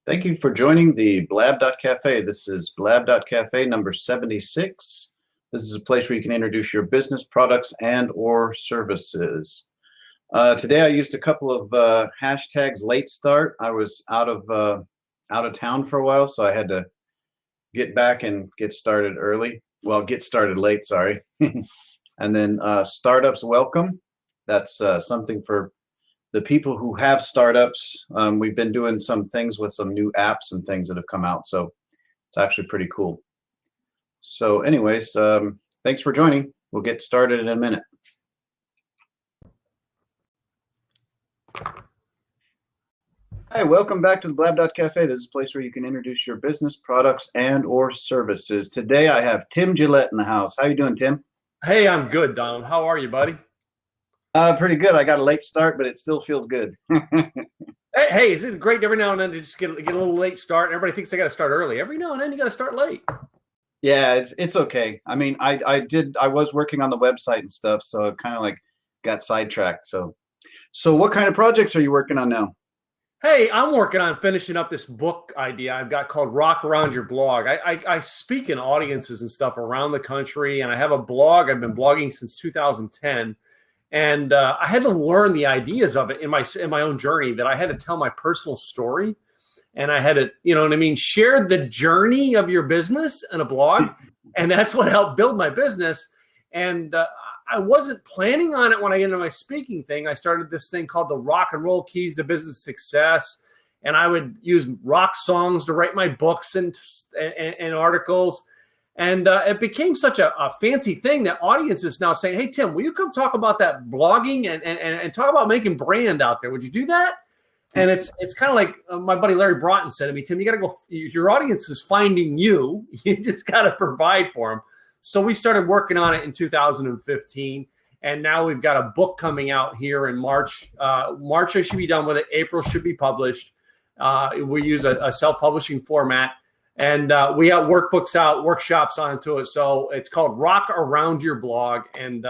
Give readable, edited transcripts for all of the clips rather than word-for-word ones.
Thank you for joining the Blab.Cafe. This is Blab.Cafe number 76. This is a place where you can introduce your business, products, and or services. Today I used a couple of hashtags late start. I was out of town for a while, so I had to get back and get started early. Well, get started late, sorry. And then startups welcome. That's something for the people who have startups. We've been doing some things with some new apps and things that have come out, so it's actually pretty cool. So anyways, thanks for joining. We'll get started in a minute. Hi, welcome back to the Blab.Cafe. This is a place where you can introduce your business, products, and or services. Today I have Tim Gillette in the house. How you doing, Tim? Hey, I'm good, Donald. How are you, buddy? Pretty good. I got a late start, but it still feels good. Hey, isn't it great every now and then to just get a little late start? Everybody thinks they got to start early. Every now and then you got to start late. Yeah, it's okay. I mean, I was working on the website and stuff, so I kind of like got sidetracked. So what kind of projects are you working on now? Hey, I'm working on finishing up this book idea I've got called Rock Around Your Blog. I speak in audiences and stuff around the country, and I have a blog. I've been blogging since 2010. And I had to learn the ideas of it in my own journey, that I had to tell my personal story, and I had to, you know what I mean, share the journey of your business in a blog, and that's what helped build my business. And I wasn't planning on it when I got into my speaking thing. I started this thing called the Rock and Roll Keys to Business Success, and I would use rock songs to write my books and articles. And it became such a fancy thing that audiences now saying, hey, Tim, will you come talk about that blogging and talk about making brand out there? Would you do that? And it's kind of like my buddy Larry Brant said to me, Tim, you got to go. Your audience is finding you. You just got to provide for them. So we started working on it in 2015. And now we've got a book coming out here in March. March, I should be done with it. April should be published. We use a self-publishing format. And we have workbooks out, workshops onto it. So it's called Rock Around Your Blog. And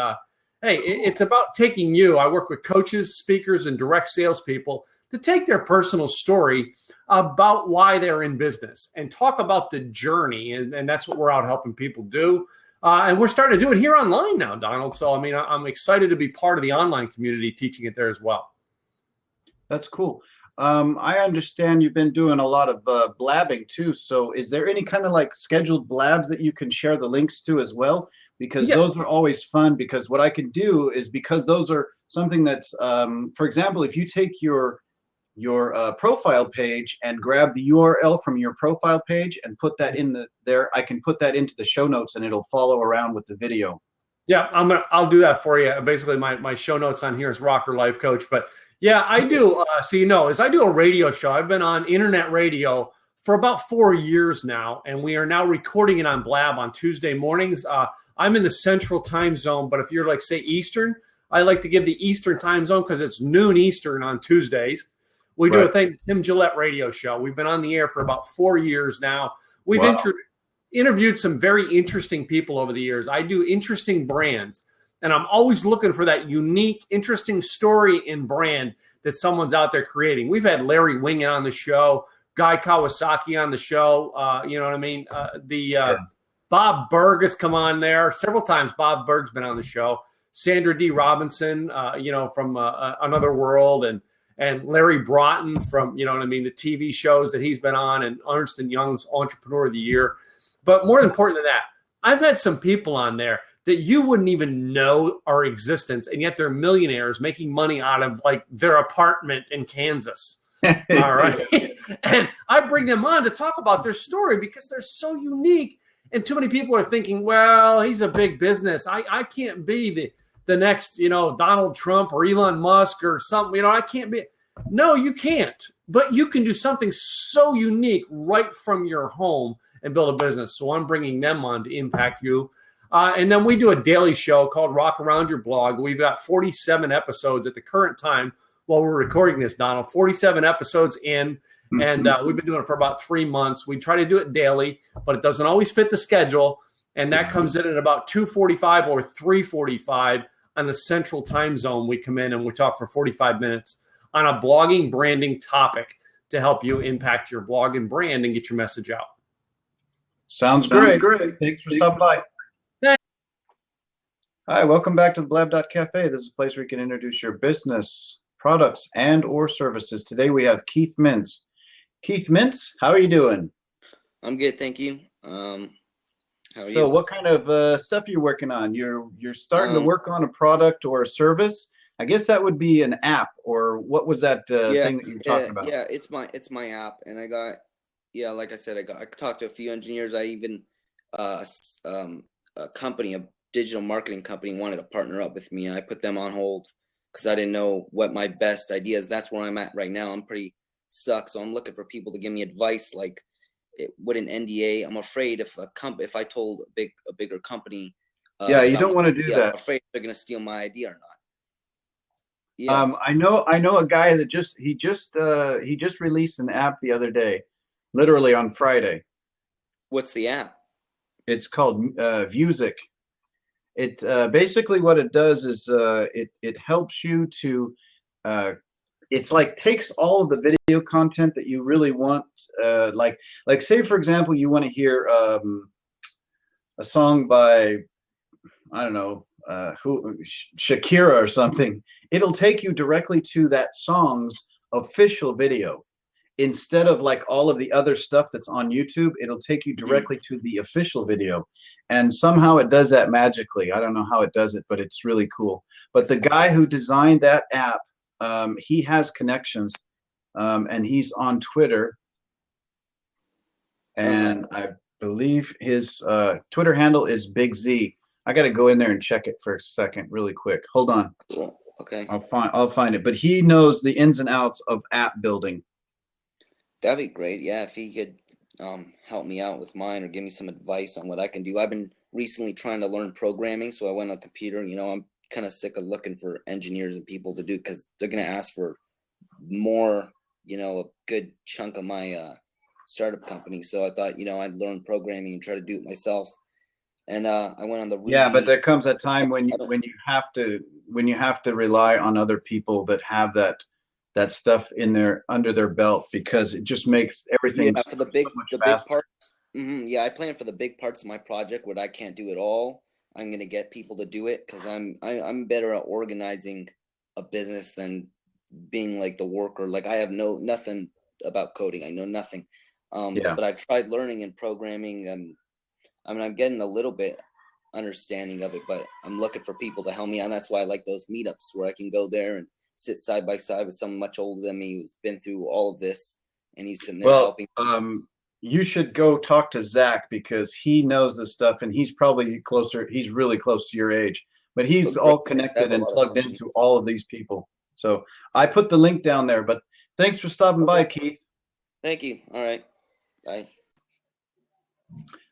hey, it's about taking you. I work with coaches, speakers, and direct salespeople to take their personal story about why they're in business and talk about the journey. And that's what we're out helping people do. And we're starting to do it here online now, Donald. So, I mean, I'm excited to be part of the online community teaching it there as well. That's cool. I understand you've been doing a lot of blabbing too. So is there any kind of like scheduled blabs that you can share the links to as well? Because those are always fun, because what I can do is, because those are something that's, for example, if you take your profile page and grab the URL from your profile page and put that in there, I can put that into the show notes and it'll follow around with the video. Yeah, I'll do that for you. Basically, my show notes on here is Rocker Life Coach, but yeah, I do. So I do a radio show. I've been on internet radio for about 4 years now, and we are now recording it on Blab on Tuesday mornings. I'm in the Central Time Zone, but if you're like, say, Eastern, I like to give the Eastern Time Zone because it's noon Eastern on Tuesdays. We do a thing, Tim Gillette Radio Show. We've been on the air for about 4 years now. We've interviewed some very interesting people over the years. I do interesting brands. And I'm always looking for that unique, interesting story and brand that someone's out there creating. We've had Larry Wingett on the show, Guy Kawasaki on the show. You know what I mean? Bob Berg has come on there several times. Bob Berg's been on the show. Sandra D. Robinson, from Another World, and Larry Broughton from, you know what I mean, the TV shows that he's been on, and Ernst & Young's Entrepreneur of the Year. But more important than that, I've had some people on there that you wouldn't even know our existence, and yet they're millionaires making money out of like their apartment in Kansas. All right. And I bring them on to talk about their story because they're so unique. And too many people are thinking, well, he's a big business. I can't be the next, Donald Trump or Elon Musk or something. I can't be. No, you can't. But you can do something so unique right from your home and build a business. So I'm bringing them on to impact you. And then we do a daily show called Rock Around Your Blog. We've got 47 episodes at the current time while we're recording this, Donald. 47 episodes in, and we've been doing it for about 3 months. We try to do it daily, but it doesn't always fit the schedule, and that comes in at about 2:45 or 3:45 on the Central Time Zone. We come in and we talk for 45 minutes on a blogging branding topic to help you impact your blog and brand and get your message out. Sounds great. Thanks for stopping by. Thanks. Hi, welcome back to the Blab.Cafe. This is a place where you can introduce your business, products, and or services. Today we have Keith Mintz. Keith Mintz, how are you doing? I'm good, thank you. How are So you? what kind of stuff are you working on? You're starting to work on a product or a service? I guess that would be an app, or what was that thing that you were talking about? Yeah, it's my app, and I got, like I said, I talked to a few engineers. I even a company, a digital marketing company, wanted to partner up with me, and I put them on hold because I didn't know what my best ideas. That's where I'm at right now. I'm pretty stuck, so I'm looking for people to give me advice, like with an NDA. I'm afraid if I told a bigger company, Yeah, you don't want to do that. I'm afraid they're gonna steal my idea or not. Yeah. I know a guy that just released an app the other day, literally on Friday. What's the app? It's called Vusic. It basically what it does is it helps you to it's like takes all of the video content that you really want, like say for example you want to hear a song by, I don't know, Shakira or something. It'll take you directly to that song's official video. Instead of like all of the other stuff that's on YouTube, it'll take you directly to the official video. And somehow it does that magically. I don't know how it does it, but it's really cool. But the guy who designed that app, he has connections, and he's on Twitter. And I believe his Twitter handle is Big Z. I got to go in there and check it for a second really quick. Hold on. Cool. Okay. I'll find it. But he knows the ins and outs of app building. That'd be great. Yeah, if he could help me out with mine or give me some advice on what I can do. I've been recently trying to learn programming, so I went on a computer. I'm kind of sick of looking for engineers and people to do because they're going to ask for more, a good chunk of my startup company. So I thought, I'd learn programming and try to do it myself. And I went on the Ruby. Yeah, but there comes a time when you have to rely on other people that have that stuff under their belt, because it just makes everything for the big parts. Yeah, I plan for the big parts of my project where I can't do it all. I'm gonna get people to do it because I'm better at organizing a business than being like the worker. Like I have nothing about coding. I know nothing. But I tried learning and programming. I'm getting a little bit understanding of it, but I'm looking for people to help me, and that's why I like those meetups where I can go there and sit side by side with someone much older than me who's been through all of this, and he's sitting there helping. You should go talk to Zach because he knows this stuff, and he's probably closer. He's really close to your age, but he's all connected and plugged into all of these people. So I put the link down there. But thanks for stopping by, Keith. Thank you. All right. Bye.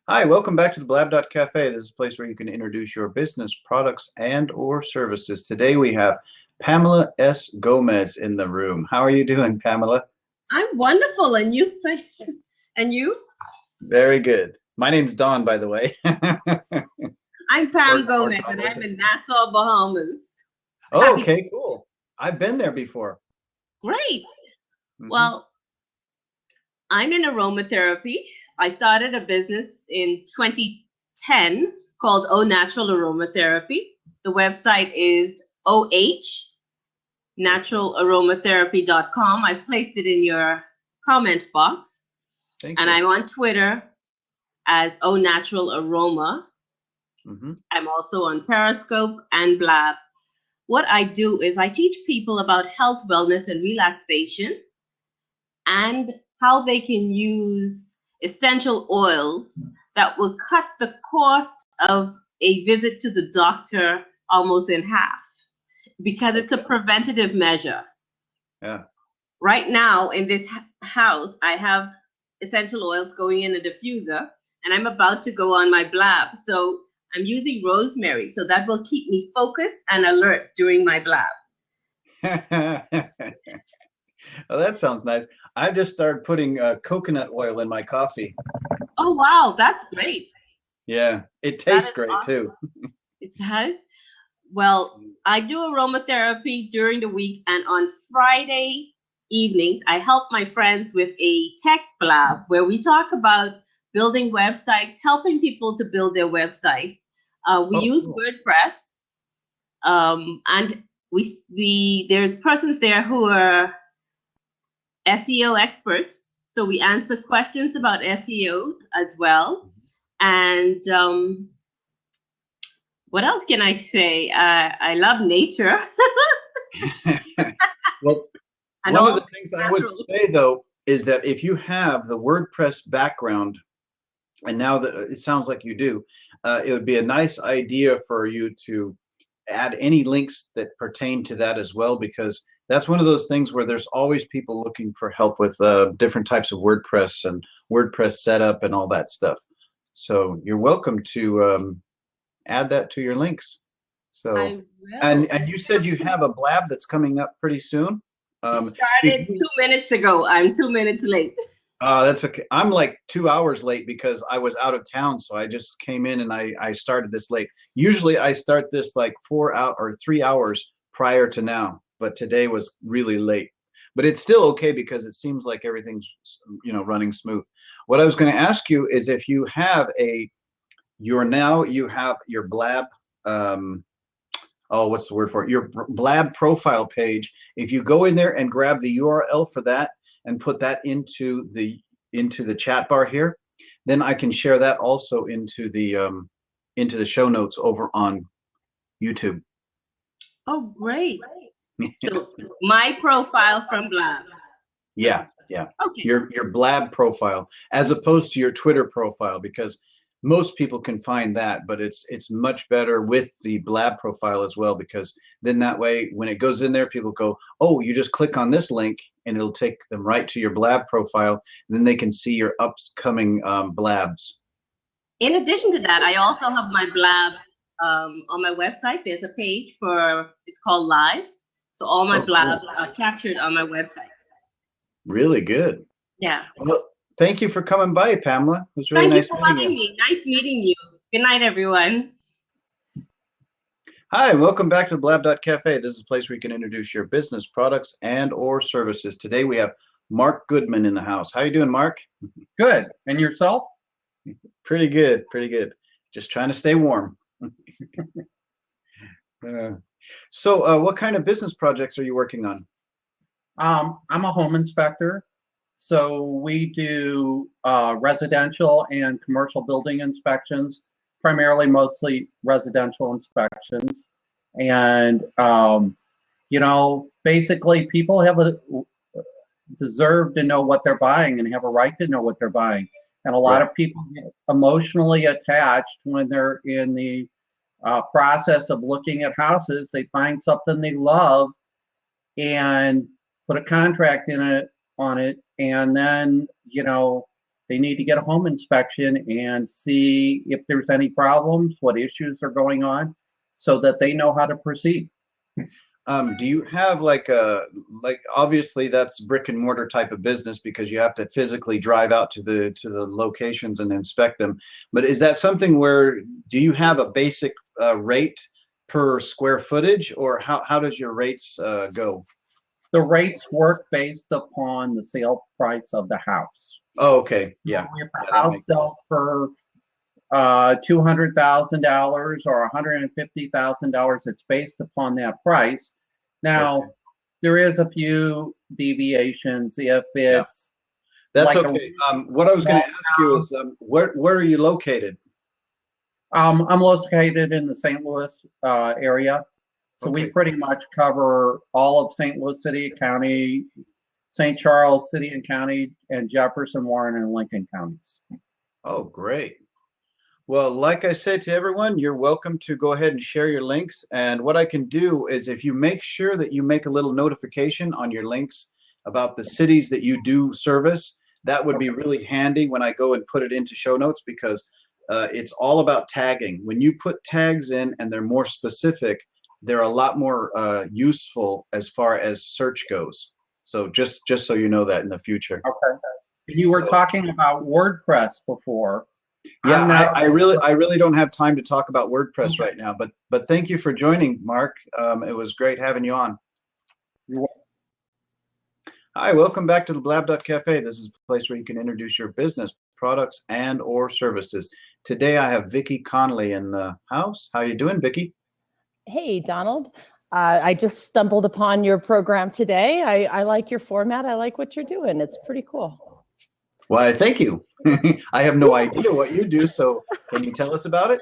Hi, welcome back to the Blab.Cafe. This is a place where you can introduce your business, products, and or services. Today we have Pamela S Gomez in the room. How are you doing, Pamela? I'm wonderful, and you? And you? Very good. My name's Don, by the way. I'm Pam Gomez, and I'm in Nassau, Bahamas. Oh, okay, cool. I've been there before. Great. Well, I'm in aromatherapy. I started a business in 2010 called Oh Natural Aromatherapy. The website is naturalaromatherapy.com. I've placed it in your comment box. Thank you. I'm on Twitter as Oh Natural Aroma. I'm also on Periscope and Blab. What I do is I teach people about health, wellness, and relaxation, and how they can use essential oils that will cut the cost of a visit to the doctor almost in half, because it's a preventative measure. Yeah. Right now in this house, I have essential oils going in a diffuser, and I'm about to go on my Blab. So I'm using rosemary, so that will keep me focused and alert during my Blab. Oh, that sounds nice. I just started putting coconut oil in my coffee. Oh, wow. That's great. Yeah, it tastes great too. It does? Well, I do aromatherapy during the week, and on Friday evenings, I help my friends with a tech blab where we talk about building websites, helping people to build their websites. We use cool. WordPress, and there's persons there who are SEO experts, so we answer questions about SEO as well. And what else can I say? I love nature. Well, one of the things I would say, though, is that if you have the WordPress background, and now that it sounds like you do, it would be a nice idea for you to add any links that pertain to that as well, because that's one of those things where there's always people looking for help with different types of WordPress and WordPress setup and all that stuff. So you're welcome to add that to your links. So, and you said you have a blab that's coming up pretty soon. Started 2 minutes ago. I'm 2 minutes late. That's okay. I'm like 2 hours late because I was out of town, so I just came in and I started this late. Usually I start this like 3 hours prior to now, but today was really late. But it's still okay because it seems like everything's running smooth. What I was going to ask you is if you have you have your blab. What's the word for it? Your blab profile page. If you go in there and grab the URL for that and put that into the chat bar here, then I can share that also into the show notes over on YouTube. Oh, great. So my profile from Blab. Yeah. Okay. Your Blab profile as opposed to your Twitter profile, because most people can find that, but it's much better with the Blab profile as well, because then that way when it goes in there, people go, oh, you just click on this link and it'll take them right to your Blab profile, and then they can see your upcoming blabs. In addition to that, I also have my Blab on my website. There's a page it's called Live. So all my blabs are captured on my website. Really good. Yeah. Well, thank you for coming by, Pamela. It was really nice meeting you. Thank you for having me. Nice meeting you. Good night, everyone. Hi, and welcome back to Blab.Cafe. This is a place where you can introduce your business products and or services. Today we have Mark Goodman in the house. How you doing, Mark? Good. And yourself? Pretty good, pretty good. Just trying to stay warm. So what kind of business projects are you working on? I'm a home inspector. So we do residential and commercial building inspections, primarily mostly residential inspections. And, basically people deserve to know what they're buying and have a right to know what they're buying. And a lot of people get emotionally attached when they're in the process of looking at houses. They find something they love and put a contract on it, and then they need to get a home inspection and see if there's any problems, what issues are going on, so that they know how to proceed. Do you have obviously that's brick and mortar type of business because you have to physically drive out to the locations and inspect them, but is that something where do you have a basic rate per square footage, or how does your rates go? The rates work based upon the sale price of the house. Oh, okay. Yeah. If the house sells for $200,000 or $150,000, it's based upon that price. Now, there is a few deviations if it's. That's like okay. What I was going to ask you is, where are you located? I'm located in the St. Louis area. So we pretty much cover all of St. Louis City and County, St. Charles City and County, and Jefferson, Warren, and Lincoln counties. Oh, great. Well, like I said to everyone, you're welcome to go ahead and share your links. And what I can do is if you make sure that you make a little notification on your links about the cities that you do service, that would be really handy when I go and put it into show notes, because it's all about tagging. When you put tags in and they're more specific, they're a lot more useful as far as search goes. So just so you know that in the future. Okay. You were talking about WordPress before. Yeah, I really don't have time to talk about WordPress right now, but thank you for joining, Mark. It was great having you on. You're welcome. Hi, welcome back to the Blab.Cafe. This is a place where you can introduce your business, products, and or services. Today I have Vicky Connolly in the house. How you doing, Vicky? Hey, Donald. I just stumbled upon your program today. I like your format. I like what you're doing. It's pretty cool. Why, thank you. I have no idea what you do, so can you tell us about it?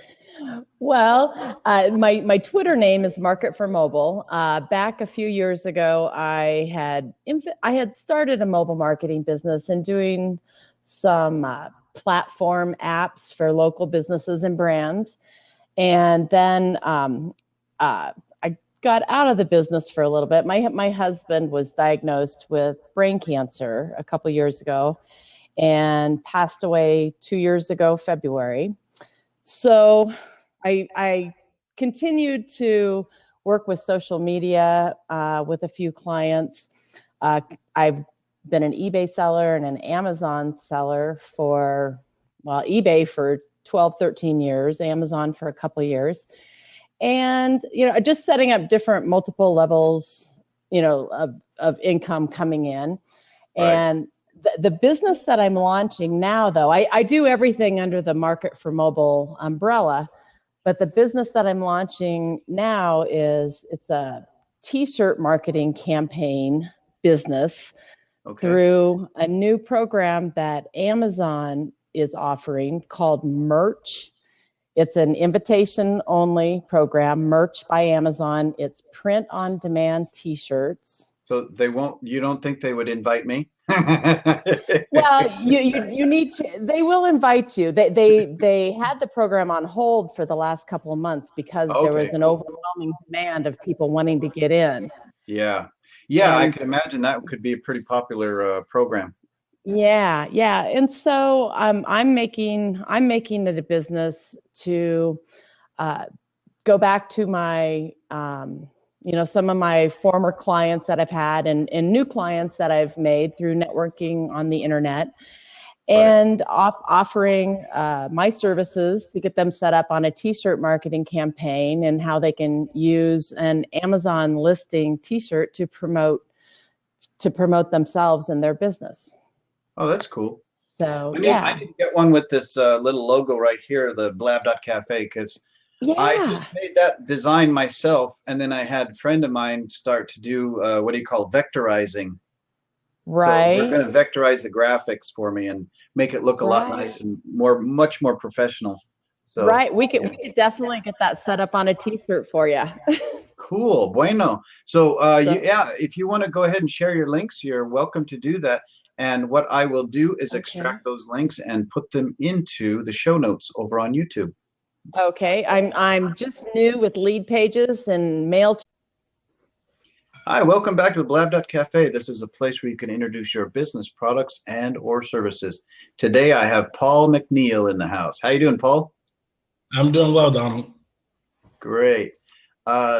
Well, my Twitter name is Market for Mobile. Back a few years ago, I had started a mobile marketing business and doing some platform apps for local businesses and brands. And then I got out of the business for a little bit. My husband was diagnosed with brain cancer a couple years ago and passed away 2 years ago, February. So I continued to work with social media with a few clients. I've been an eBay seller and an Amazon seller for, eBay for 12, 13 years, Amazon for a couple of years. And, just setting up different multiple levels, of income coming in. Right. And the business that I'm launching now, though, I do everything under the Market for Mobile umbrella, but the business that I'm launching now it's a t-shirt marketing campaign business through a new program that Amazon is offering called Merch. It's an invitation-only program, Merch by Amazon. It's print-on-demand t-shirts. So you don't think they would invite me? Well, you need to. They will invite you. They had the program on hold for the last couple of months because there was an overwhelming demand of people wanting to get in. Yeah, I can imagine that could be a pretty popular program. Yeah, and so I'm making it a business to go back to my some of my former clients that I've had and new clients that I've made through networking on the internet, and offering my services to get them set up on a t-shirt marketing campaign and how they can use an Amazon listing t-shirt to promote themselves and their business. Oh, that's cool. So I need to get one with this little logo right here, the Blab.Cafe, because I just made that design myself, and then I had a friend of mine start to do vectorizing. Right. So we're going to vectorize the graphics for me and make it look a lot nice and much more professional. So we could definitely get that set up on a t-shirt for you. Cool, bueno. So if you want to go ahead and share your links, you're welcome to do that. And what I will do is extract those links and put them into the show notes over on YouTube. Okay, I'm just new with lead pages and mail. Hi, welcome back to the Blab.Cafe. This is a place where you can introduce your business, products, and or services. Today I have Paul McNeil in the house. How you doing, Paul? I'm doing well, Donald. Great.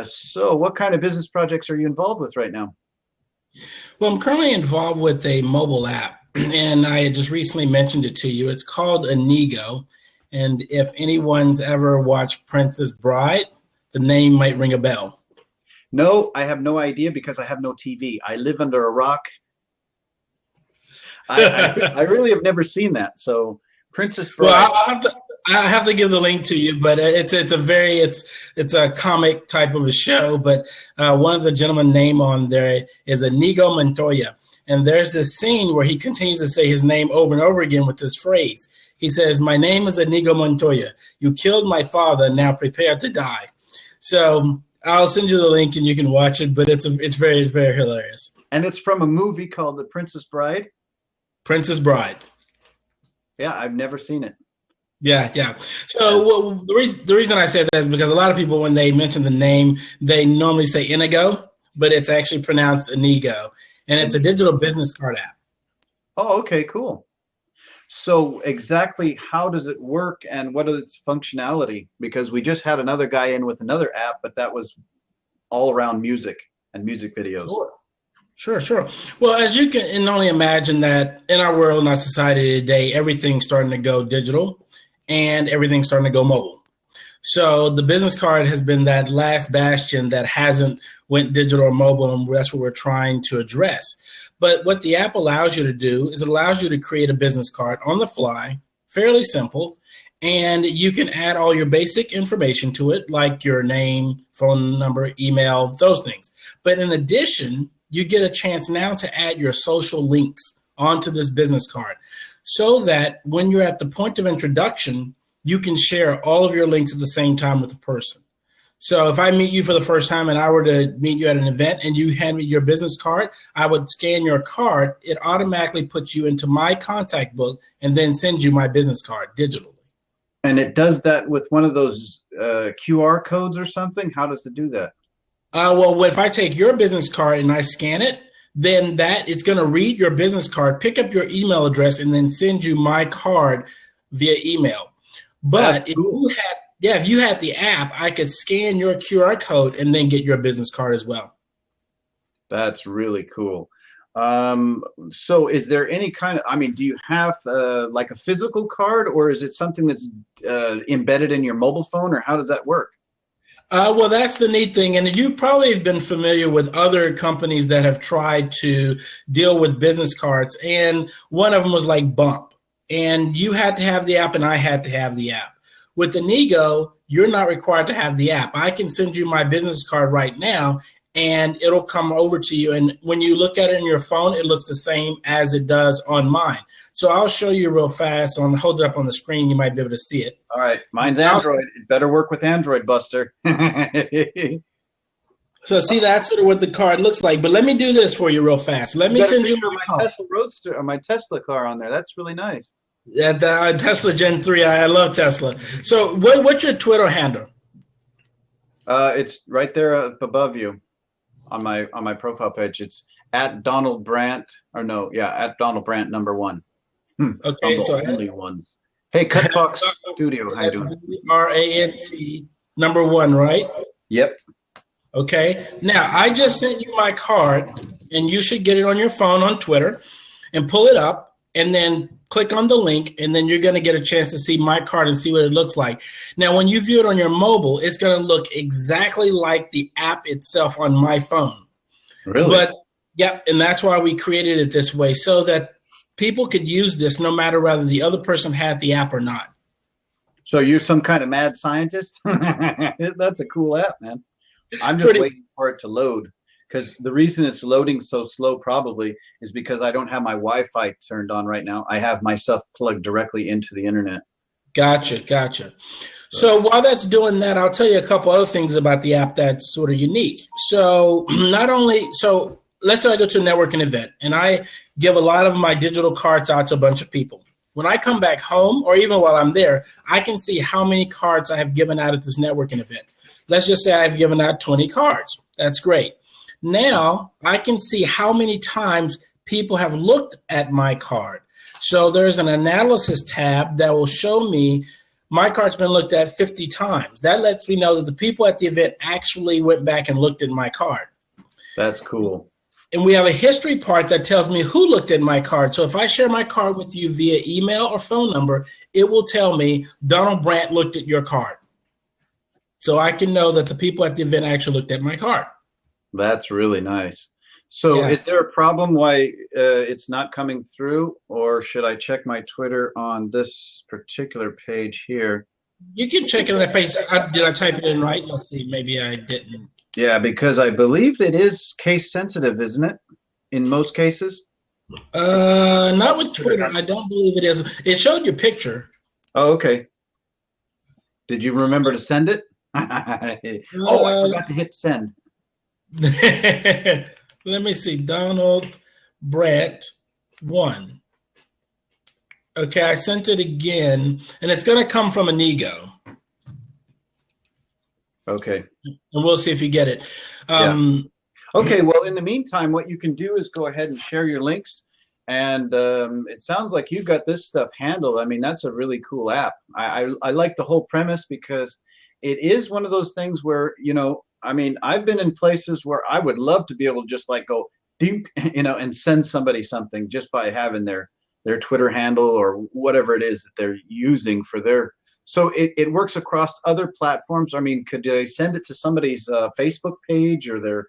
So what kind of business projects are you involved with right now? Well, I'm currently involved with a mobile app, and I had just recently mentioned it to you. It's called Inigo. And if anyone's ever watched Princess Bride, the name might ring a bell. No, I have no idea because I have no TV. I live under a rock. I really have never seen that. So Princess Bride. Well, I have to give the link to you, but it's a comic type of a show. But one of the gentlemen name on there is Inigo Montoya. And there's this scene where he continues to say his name over and over again with this phrase. He says, "My name is Inigo Montoya. You killed my father. Now prepare to die." So I'll send you the link and you can watch it. But it's very, very hilarious. And it's from a movie called The Princess Bride. Princess Bride. Yeah, I've never seen it. Yeah. So the reason I say that is because a lot of people, when they mention the name, they normally say Inigo, but it's actually pronounced Inigo. And it's a digital business card app. Oh, okay, cool. So exactly how does it work and what is its functionality? Because we just had another guy in with another app, but that was all around music and music videos. Sure. Well, as you can only imagine that in our world, in our society today, everything's starting to go digital and everything's starting to go mobile. So the business card has been that last bastion that hasn't went digital or mobile, and that's what we're trying to address. But what the app allows you to do is it allows you to create a business card on the fly, fairly simple, and you can add all your basic information to it, like your name, phone number, email, those things. But in addition, you get a chance now to add your social links onto this business card so that when you're at the point of introduction, you can share all of your links at the same time with the person. So if I meet you for the first time and I were to meet you at an event and you hand me your business card, I would scan your card. It automatically puts you into my contact book and then sends you my business card digitally. And it does that with one of those QR codes or something? How does it do that? Well, if I take your business card and I scan it, then it's going to read your business card, pick up your email address, and then send you my card via email. But if you had the app, I could scan your QR code and then get your business card as well. That's really cool. So is there any kind of, do you have like a physical card, or is it something that's embedded in your mobile phone, or how does that work? Well, that's the neat thing. And you probably have been familiar with other companies that have tried to deal with business cards. And one of them was like Bump. And you had to have the app and I had to have the app. With Inigo, you're not required to have the app. I can send you my business card right now and it'll come over to you. And when you look at it on your phone, it looks the same as it does on mine. So I'll show you real fast. Hold it up on the screen. You might be able to see it. All right. Mine's Android. It better work with Android, Buster. So see, that's sort of what the card looks like. But let me do this for you real fast. Let me send you my Tesla Roadster or my Tesla car on there. That's really nice. Yeah, the Tesla Gen 3. I love Tesla. So what's your Twitter handle? It's right there up above you on my profile page. It's at Donald Brant, at Donald Brant #1. Okay, so only ones. Hey, Cut Talk Studio, how you doing? RANT #1, right? Yep. Okay. Now I just sent you my card, and you should get it on your phone on Twitter, and pull it up, and then click on the link, and then you're going to get a chance to see my card and see what it looks like. Now, when you view it on your mobile, it's going to look exactly like the app itself on my phone. Really? But yep, and that's why we created it this way, so that people could use this no matter whether the other person had the app or not. So you're some kind of mad scientist? That's a cool app, man. I'm just waiting for it to load, because the reason it's loading so slow probably is because I don't have my Wi-Fi turned on right now. I have my stuff plugged directly into the internet. Gotcha. So while that's doing that, I'll tell you a couple other things about the app that's sort of unique. So let's say I go to a networking event and I give a lot of my digital cards out to a bunch of people. When I come back home, or even while I'm there, I can see how many cards I have given out at this networking event. Let's just say I've given out 20 cards. That's great. Now I can see how many times people have looked at my card. So there's an analysis tab that will show me my card's been looked at 50 times. That lets me know that the people at the event actually went back and looked at my card. That's cool. And we have a history part that tells me who looked at my card. So if I share my card with you via email or phone number, it will tell me Donald Brant looked at your card. So I can know that the people at the event actually looked at my card. That's really nice. So Is there a problem why it's not coming through, or should I check my Twitter on this particular page here? You can check it on that page. Did I type it in right? Let's see. Maybe I didn't. Yeah, because I believe it is case sensitive, isn't it? In most cases? Not with Twitter. I don't believe it is. It showed your picture. Oh, okay. Did you remember to send it? I forgot to hit send. Let me see. Donald Brant 1. Okay, I sent it again, and it's going to come from Inigo. Okay. And we'll see if you get it. Okay, well, in the meantime, what you can do is go ahead and share your links. And it sounds like you got this stuff handled. I mean, that's a really cool app. I like the whole premise, because it is one of those things where, I've been in places where I would love to be able to just like go, dink, and send somebody something just by having their Twitter handle or whatever it is that they're using for their. So it works across other platforms. I mean, could I send it to somebody's Facebook page or their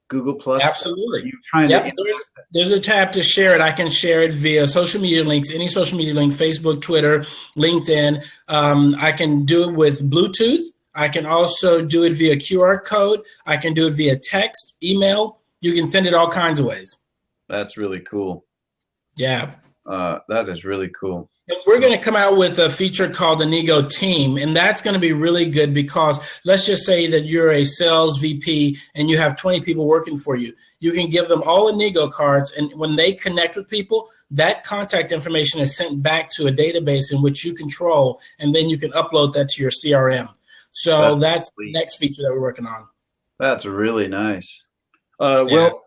Google Plus? Absolutely. Are you trying Yep. to? There's a tab to share it. I can share it via social media links, any social media link, Facebook, Twitter, LinkedIn. I can do it with Bluetooth. I can also do it via QR code. I can do it via text, email. You can send it all kinds of ways. That's really cool. Yeah. That is really cool. And we're going to come out with a feature called the Nego Team, and that's going to be really good because let's just say that you're a sales VP and you have 20 people working for you. You can give them all the Nego cards, and when they connect with people, that contact information is sent back to a database in which you control, and then you can upload that to your CRM. So that's the next feature that we're working on. That's really nice. Well,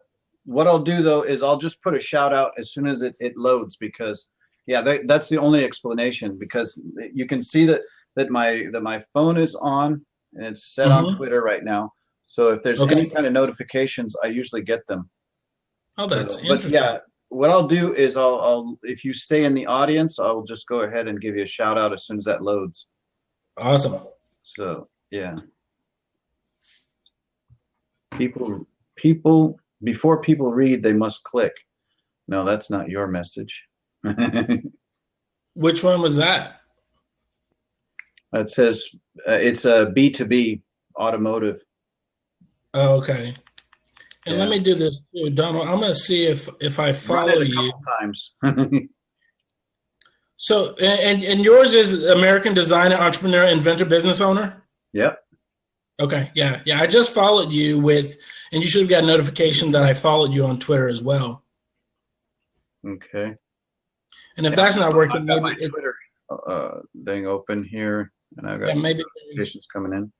what I'll do, though, is I'll just put a shout out as soon as it loads because – that's the only explanation because you can see that my phone is on and it's set on Twitter right now. So if there's any kind of notifications, I usually get them. Oh, that's interesting. But yeah, what I'll do is I'll if you stay in the audience, I'll just go ahead and give you a shout out as soon as that loads. Awesome. So yeah, people before people read, they must click. No, that's not your message. Which one was that? It says it's a B2B automotive. Oh, okay. And let me do this too, Donald. I'm going to see if I follow you. Times. So, and yours is American designer, entrepreneur, inventor, business owner? Yep. Okay. Yeah. I just followed you and you should have got a notification that I followed you on Twitter as well. Okay. And if that's not working, I've got my Twitter thing open here, and I've got maybe notifications coming in.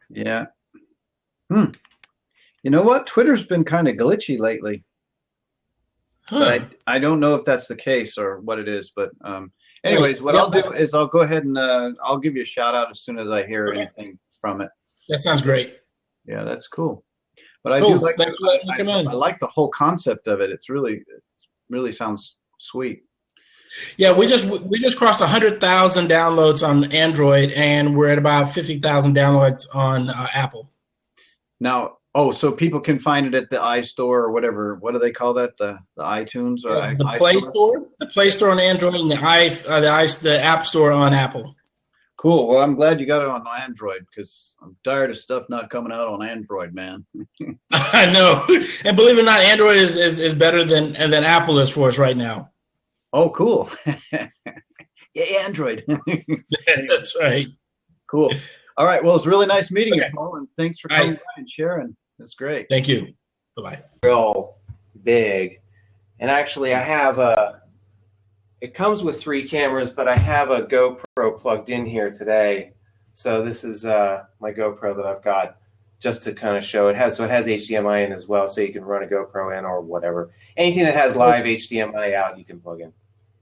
Yeah. You know what? Twitter's been kind of glitchy lately. But I don't know if that's the case or what it is. But anyways, what I'll do is I'll go ahead and I'll give you a shout out as soon as I hear anything from it. That sounds great. Yeah, that's cool. But I do like I like the whole concept of it. It really sounds sweet. Yeah, we just crossed 100,000 downloads on Android, and we're at about 50,000 downloads on Apple. Now, so people can find it at the iStore or whatever. What do they call that? The iTunes or the Play Store? The Play Store on Android and the App Store on Apple. Cool. Well, I'm glad you got it on Android because I'm tired of stuff not coming out on Android, man. I know. And believe it or not, Android is better than Apple is for us right now. Oh, cool. Yeah, Android. That's right. Cool. All right. Well, it's really nice meeting you, Paul, and thanks for coming by and sharing. It's great. Thank you. Bye-bye. Real big. And actually, I have it comes with 3 cameras, but I have a GoPro plugged in here today. So this is my GoPro that I've got just to kind of show. It has HDMI in as well, so you can run a GoPro in or whatever. Anything that has live HDMI out, you can plug in.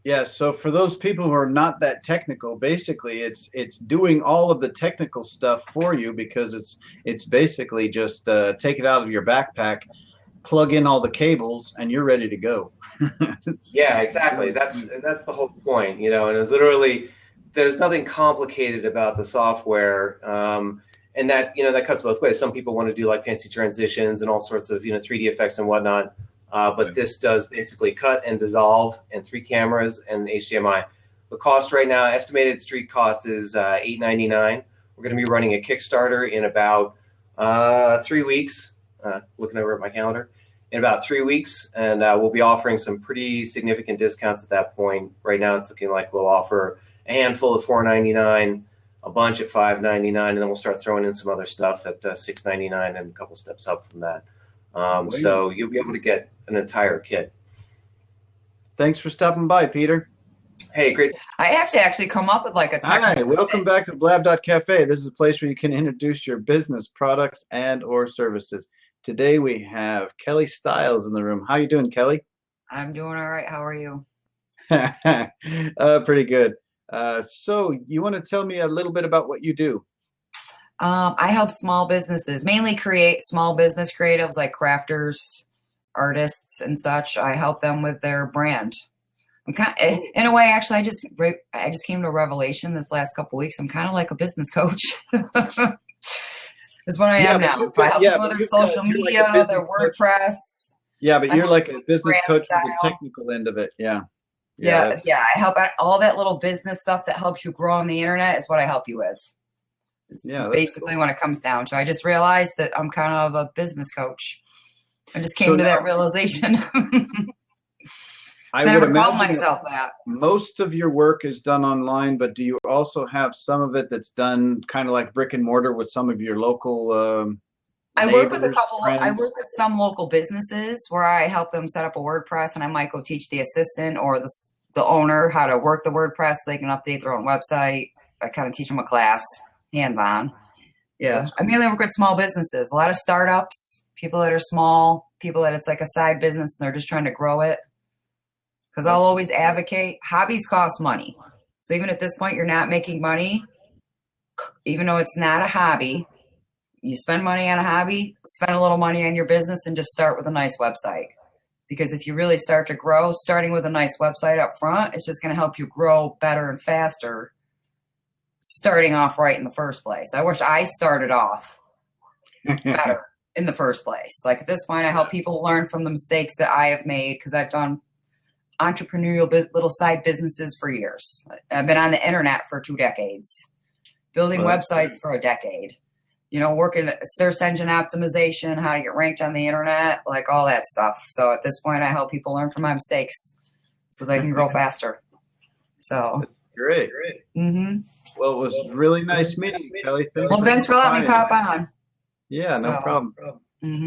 Yeah, so for those people who are not that technical, basically it's doing all of the technical stuff for you because it's basically just take it out of your backpack, plug in all the cables, and you're ready to go. Yeah, exactly. That's the whole point, and it's literally there's nothing complicated about the software. And that cuts both ways. Some people want to do like fancy transitions and all sorts of 3D effects and whatnot. But this does basically cut and dissolve and 3 cameras and HDMI. The cost right now, estimated street cost is $8.99. We're going to be running a Kickstarter in about 3 weeks. Looking over at my calendar, in about 3 weeks, and we'll be offering some pretty significant discounts at that point. Right now, it's looking like we'll offer a handful at $4.99, a bunch at $5.99, and then we'll start throwing in some other stuff at $6.99 and a couple steps up from that. So you'll be able to get an entire kit. Thanks for stopping by, Peter. Hey, great. I have to actually come up with like a Hi, welcome back to Blab.Cafe. This is a place where you can introduce your business, products, and or services. Today we have Kelly Stiles in the room. How you doing, Kelly? I'm doing all right. How are you? Pretty good. So you want to tell me a little bit about what you do? I help small businesses, mainly create small business creatives like crafters, artists, and such. I help them with their brand. In a way, actually, I just came to a revelation this last couple of weeks. I'm kind of like a business coach. is what I am now. So I help people with their social media, like their WordPress. Yeah, but you're like a business coach style. with the technical end of it. Yeah. Yeah. I help out all that little business stuff that helps you grow on the internet is what I help you with. It's basically when it comes down to. I just realized that I'm kind of a business coach. I just came to that realization. I never called myself that. Most of your work is done online, but do you also have some of it that's done kind of like brick and mortar with some of your local I work with a couple. I work with some local businesses where I help them set up a WordPress, and I might go teach the assistant or the owner how to work the WordPress so they can update their own website. I kind of teach them a class, hands-on. Yeah, I mainly work with small businesses, a lot of startups, people that are small, people that it's like a side business and they're just trying to grow it. Because I'll always advocate hobbies cost money. So even at this point, you're not making money, even though it's not a hobby. You spend money on a hobby, spend a little money on your business, and just start with a nice website. Because if you really start to grow, starting with a nice website up front, it's just going to help you grow better and faster starting off right in the first place. I wish I started off better in the first place. Like at this point, I help people learn from the mistakes that I have made because I've done entrepreneurial little side businesses for years. I've been on the internet for 2 decades, building websites for a decade. Working at search engine optimization, how to get ranked on the internet, like all that stuff. So at this point, I help people learn from my mistakes so they can grow faster. So that's great. Mm-hmm. Well, it was really nice meeting you, Kelly. Thanks for letting me pop on. Yeah, no problem. Mm-hmm.